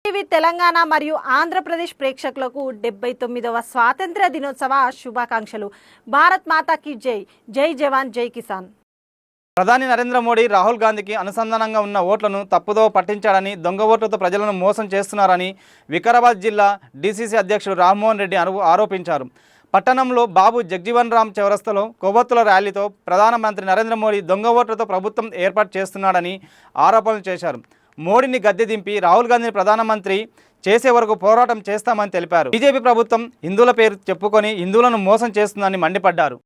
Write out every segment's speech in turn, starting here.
TV Telangana మరియు ఆంధ్రప్రదేశ్ ప్రేక్షకులకు 79వ స్వాతంత్ర్య దినోత్సవ శుభాకాంక్షలు. భారత్ మాతాకి జై. జై జవాన్ జై కిసాన్. ప్రధాని నరేంద్ర మోడీ రాహుల్ గాంధీకి అనుసంధానంగా ఉన్న ఓట్లను తప్పుదో పట్టించాడని, దొంగ ఓట్లతో ప్రజలను మోసం చేస్తున్నారని వికారాబాద్ జిల్లా డీసీసీ అధ్యక్షుడు రామ్మోహన్ రెడ్డి ఆరోపించారు. పట్టణంలో బాబు జగ్జీవన్ రామ్ చౌరస్తాలో కొవ్వొత్తుల ర్యాలీతో ప్రధానమంత్రి నరేంద్ర మోడీ దొంగ ఓట్లతో ప్రభుత్వం ఏర్పాటు చేస్తున్నాడని ఆరోపణలు చేశారు. మోడీని గద్దె దింపి రాహుల్ గాంధీని ప్రధానమంత్రి చేసే వరకు పోరాటం చేస్తామని తెలిపారు. బీజేపీ ప్రభుత్వం హిందువుల పేరు చెప్పుకొని హిందువులను మోసం చేస్తుందని మండిపడ్డారు.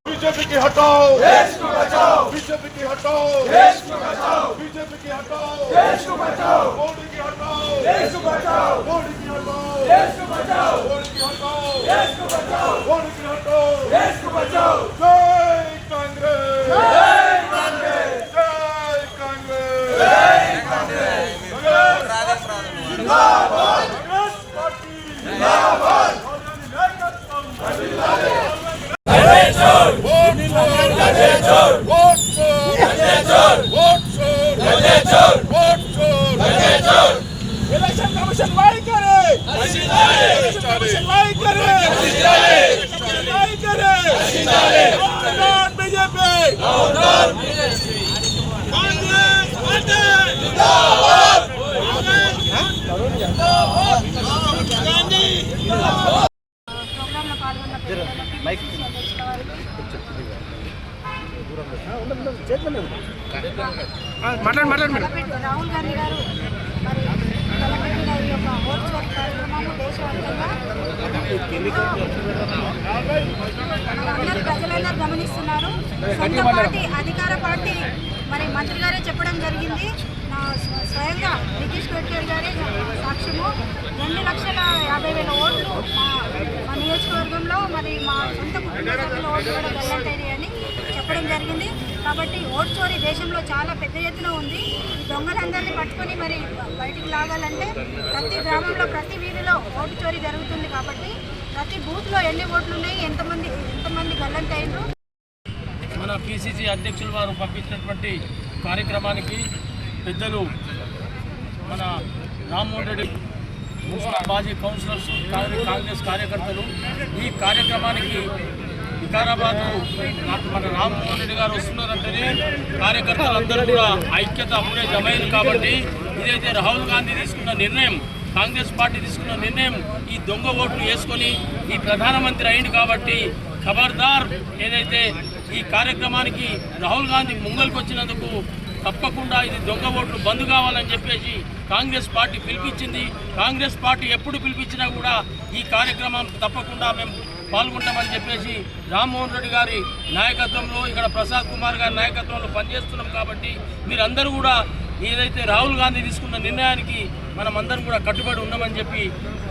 రాహుల్ గాంధీ గారు మరి తలపెట్టిన ఈ యొక్క ఓట్ల కార్యక్రమము దేశవ్యాప్తంగా అందరూ ప్రజలందరూ గమనిస్తున్నారు. సొంత పార్టీ అధికార పార్టీ మరి మంత్రి గారే చెప్పడం జరిగింది. స్వయంగా నితీష్ గడ్కరీ గారే సాక్ష్యము 2,50,000 ఓట్లు మా నియోజకవర్గంలో మరి మా సొంత కుటుంబ సభ్యుల ఓట్లు కూడా గల్లంతైనాయి అని చెప్పడం జరిగింది. కాబట్టి ఓటు చోరీ దేశంలో చాలా పెద్ద ఎత్తున ఉంది. ఈ దొంగలందరినీ పట్టుకొని మరి బయటికి లాగాలంటే ప్రతి గ్రామంలో ప్రతి వీధిలో ఓటు చోరీ జరుగుతుంది. కాబట్టి ప్రతి బూత్లో ఎన్ని ఓట్లు ఉన్నాయి, ఎంతమంది గల్లంతైనరు. మన పిసిసి అధ్యక్షులు వారు పంపించినటువంటి కార్యక్రమానికి పెద్దలు మన రామ్మోహన్ రెడ్డి, మాజీ కౌన్సిలర్స్, కాంగ్రెస్ కార్యకర్తలు ఈ కార్యక్రమానికి వికారాబాద్ మన రామ్మోహన్ రెడ్డి గారు వస్తున్నారంటేనే కార్యకర్తలందరూ కూడా ఐక్యత అప్పుడే జమైంది. కాబట్టి ఇదైతే రాహుల్ గాంధీ తీసుకున్న నిర్ణయం, కాంగ్రెస్ పార్టీ తీసుకున్న నిర్ణయం, ఈ దొంగ ఓట్లు వేసుకొని ఈ ప్రధానమంత్రి అయింది. కాబట్టి ఖబర్దార్, ఏదైతే ఈ కార్యక్రమానికి రాహుల్ గాంధీ ముంగల్కి వచ్చినందుకు తప్పకుండా ఇది దొంగ ఓట్లు బంద్ కావాలని చెప్పేసి కాంగ్రెస్ పార్టీ పిలిపించింది. కాంగ్రెస్ పార్టీ ఎప్పుడు పిలిపించినా కూడా ఈ కార్యక్రమం తప్పకుండా మేము పాల్గొంటామని చెప్పేసి రామ్మోహన్ రెడ్డి గారి నాయకత్వంలో, ఇక్కడ ప్రసాద్ కుమార్ గారి నాయకత్వంలో పనిచేస్తున్నాం. కాబట్టి మీరందరూ కూడా ఏదైతే రాహుల్ గాంధీ తీసుకున్న నిర్ణయానికి మనం అందరం కూడా కట్టుబడి ఉన్నామని చెప్పి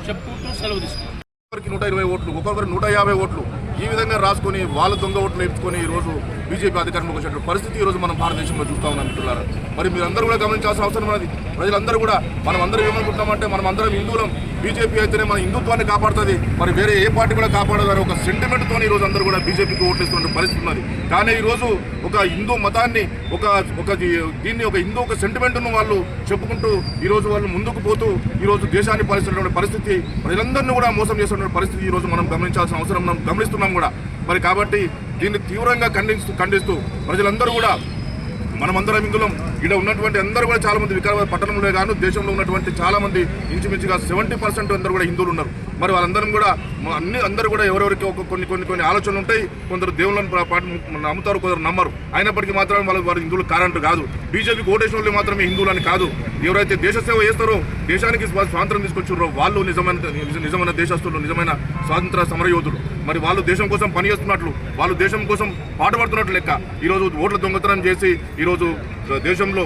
చెప్పుకుంటూ సెలవు తీసుకున్నాం. 120 ఓట్లు, ఒక్కొక్కరు 150 ఓట్లు ఈ విధంగా రాసుకొని వాళ్ళ దొంగ ఓట్లు వేసుకొని ఈరోజు బీజేపీ అధికారంలోకి వచ్చినటువంటి పరిస్థితి ఈరోజు మనం భారతదేశంలో చూస్తూ ఉన్నాం మిత్రులారా. మరి మీరందరూ కూడా గమనించాల్సిన అవసరం ఉన్నది. ప్రజలందరూ కూడా మనం అందరం ఏమనుకుంటున్నామంటే మనం అందరం హిందువులం, బీజేపీ అయితేనే మన హిందుత్వాన్ని కాపాడుతుంది, మరి వేరే ఏ పార్టీ కూడా కాపాడదు అని ఒక సెంటిమెంట్తో ఈరోజు అందరూ కూడా బీజేపీకి ఓట్లేస్తున్న పరిస్థితి ఉన్నది. కానీ ఈరోజు ఒక హిందూ మతాన్ని దీన్ని ఒక హిందూ ఒక సెంటిమెంట్ను వాళ్ళు చెప్పుకుంటూ ఈరోజు వాళ్ళు ముందుకు పోతూ ఈరోజు దేశాన్ని పాలిస్తున్నటువంటి పరిస్థితి, ప్రజలందరినీ కూడా మోసం చేస్తున్న పరిస్థితి ఈరోజు మనం గమనించాల్సిన అవసరం మనం గమనిస్తున్నాం కూడా. మరి కాబట్టి దీన్ని తీవ్రంగా ఖండిస్తూ ప్రజలందరూ కూడా మనమందరం ఇందులో ఇక్కడ ఉన్నటువంటి అందరూ కూడా చాలామంది వికారాబాద్ పట్టణంలో గాను దేశంలో ఉన్నటువంటి చాలామంది ఇంచుమించుగా 70% అందరూ కూడా హిందువులు ఉన్నారు. మరి వాళ్ళందరం కూడా అందరూ కూడా ఎవరెవరికి కొన్ని ఆలోచనలు ఉంటాయి. కొందరు దేవుళ్ళని నమ్ముతారు, కొందరు నమ్మరు. అయినప్పటికీ మాత్రం వారు హిందువులు కారంటూ కాదు. బీజేపీకి ఓటేసిన వాళ్ళు మాత్రమే హిందువులని కాదు. ఎవరైతే దేశ సేవ చేస్తారో, దేశానికి స్వాతంత్రం తీసుకొచ్చారో వాళ్ళు నిజమైన దేశస్తులు, నిజమైన స్వాతంత్ర సమరయోధులు. మరి వాళ్ళు దేశం కోసం పనిచేస్తున్నట్లు, వాళ్ళు దేశం కోసం పాటుపడుతున్నట్లు లెక్క. ఈరోజు ఓట్ల దొంగతనం చేసి ఈరోజు దేశంలో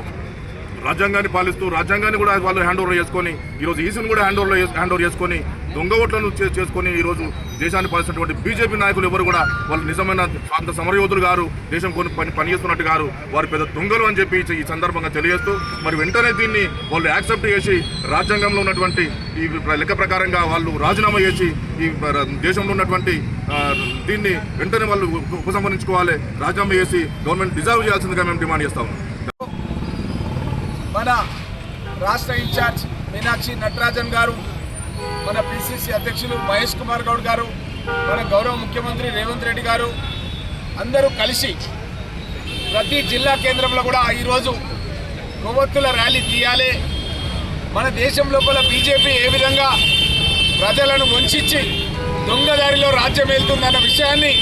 రాజ్యాంగాన్ని పాలిస్తూ రాజ్యాంగాన్ని కూడా వాళ్ళు హ్యాండ్ ఓవర్ చేసుకొని ఈరోజు ఈసీని కూడా హ్యాండ్ ఓవర్ చేసుకొని దొంగ ఓట్లను చేసుకొని ఈరోజు దేశాన్ని పాలిస్తున్నటువంటి బీజేపీ నాయకులు ఎవరు కూడా వాళ్ళు నిజమైన స్వాతంత్ర సమరయోధులు గారు, దేశం కొన్ని పనిచేస్తున్నట్టు గారు, వారు పెద్ద దొంగలు అని చెప్పి ఈ సందర్భంగా తెలియజేస్తూ మరి వెంటనే దీన్ని వాళ్ళు యాక్సెప్ట్ చేసి రాజ్యాంగంలో ఉన్నటువంటి ఈ లెక్క ప్రకారంగా వాళ్ళు రాజీనామా చేసి ఈ దేశంలో ఉన్నటువంటి దీన్ని వెంటనే వాళ్ళు ఉపసంహరించుకోవాలి, రాజీనామా చేసి గవర్నమెంట్ డిజాల్వ్ చేయాల్సిందిగా మేము డిమాండ్ చేస్తాము. మన రాష్ట్ర ఇన్ఛార్జ్ మీనాక్షి నటరాజన్ గారు, మన పిసిసి అధ్యక్షులు మహేష్ కుమార్ గౌడ్ గారు, మన గౌరవ ముఖ్యమంత్రి రేవంత్ రెడ్డి గారు అందరూ కలిసి ప్రతి జిల్లా కేంద్రంలో కూడా ఈరోజు కొవ్వొత్తుల ర్యాలీ తీయాలి. మన దేశం లోపల బీజేపీ ఏ విధంగా ప్రజలను వంచి దొంగదారిలో రాజ్యం వెళ్తుందన్న విషయాన్ని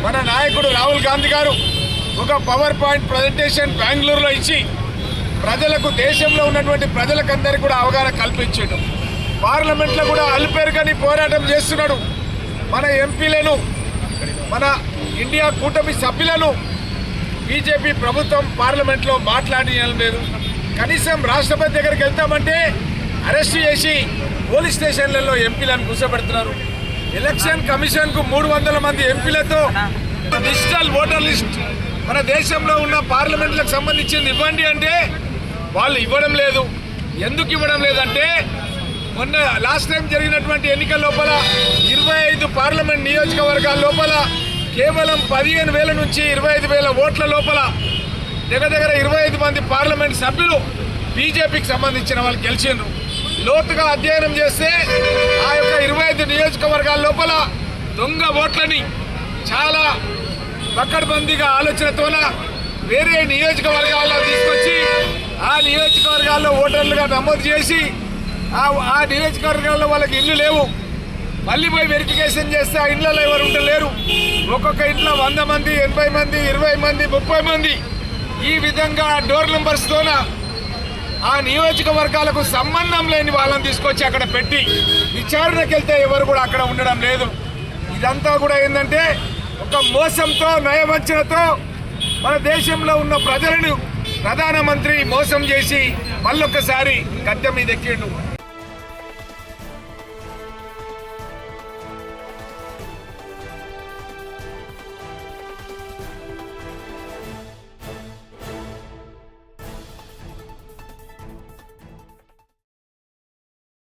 మన నాయకుడు రాహుల్ గాంధీ గారు ఒక పవర్ పాయింట్ ప్రజెంటేషన్ బెంగళూరులో ఇచ్చి ప్రజలకు, దేశంలో ఉన్నటువంటి ప్రజలకందరికీ కూడా అవగాహన కల్పించాడు. పార్లమెంట్లో కూడా అల్పేరుగాని పోరాటం చేస్తున్నాడు. మన ఎంపీలను, మన ఇండియా కూటమి సభ్యులను బీజేపీ ప్రభుత్వం పార్లమెంట్లో మాట్లాడడం లేదు. కనీసం రాష్ట్రపతి దగ్గరికి వెళ్తామంటే అరెస్ట్ చేసి పోలీస్ స్టేషన్లలో ఎంపీలను కూర్చోబెడుతున్నారు. ఎలక్షన్ కమిషన్కు 300 మంది ఎంపీలతో డిజిటల్ ఓటర్ లిస్ట్ మన దేశంలో ఉన్న పార్లమెంట్లకు సంబంధించింది ఇవ్వండి అంటే వాళ్ళు ఇవ్వడం లేదు. ఎందుకు ఇవ్వడం లేదంటే మొన్న లాస్ట్ టైం జరిగినటువంటి ఎన్నికల లోపల 25 పార్లమెంట్ నియోజకవర్గాల లోపల కేవలం 15,000 నుంచి 25,000 ఓట్ల లోపల దగ్గర 25 మంది పార్లమెంట్ సభ్యులు బీజేపీకి సంబంధించిన వాళ్ళు గెలిచిండ్రు. లోతుగా అధ్యయనం చేస్తే ఆ యొక్క 25 నియోజకవర్గాల లోపల దొంగ ఓట్లని చాలా పకడ్బందీగా ఆలోచనతోన వేరే నియోజకవర్గాల్లో తీసుకొచ్చి ఆ నియోజకవర్గాల్లో ఓటర్లుగా నమోదు చేసి ఆ నియోజకవర్గాల్లో వాళ్ళకి ఇల్లు లేవు, మళ్ళీ పోయి వెరిఫికేషన్ చేస్తే ఆ ఇళ్లలో ఎవరు ఉండలేరు. ఒక్కొక్క ఇంట్లో 100 మంది, 80 మంది, 20 మంది, 30 మంది ఈ విధంగా డోర్ నెంబర్స్తోన ఆ నియోజకవర్గాలకు సంబంధం లేని వాళ్ళని తీసుకొచ్చి అక్కడ పెట్టి విచారణకు వెళ్తే ఎవరు కూడా అక్కడ ఉండడం లేదు. ఇదంతా కూడా ఏంటంటే ఒక మోసంతో, నయవంచనతో మన దేశంలో ఉన్న ప్రజలను ప్రధానమంత్రి మోసం చేసి మళ్ళొక్కసారి గద్దె మీద ఎక్కిండు.